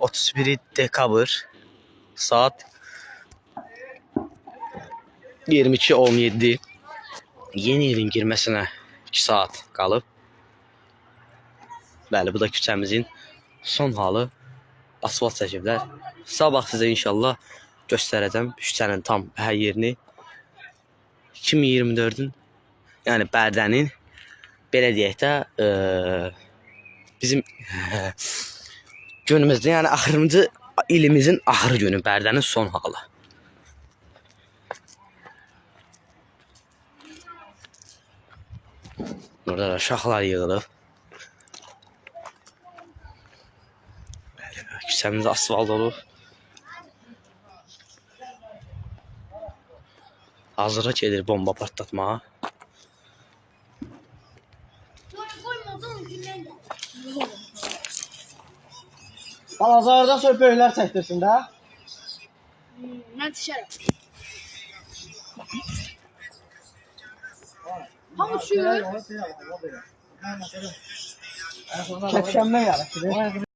31 dekabr saat 22:17. Yeni ilin girməsinə 2 saat qalıb. Bəli, bu da küçəmizin son halı. Asfalt çəkiblər. Sabah sizə inşallah göstərəcəm küçənin tam hər yerini. 2024-ün, yəni Bərdənin, belə deyək də, bizim günümüzdə, yəni axırıncı ilimizin axır günü, Bərdənin son halı. Burada da şaxlar yığılıb. Küçəmiz asfalt olub. Hazıra gedir bomba partlatmağa. Balazarda sonra böyüklər çəkdirsin də. Mən düşərəm. Hamı düşür. Kəpkənmə yarışır.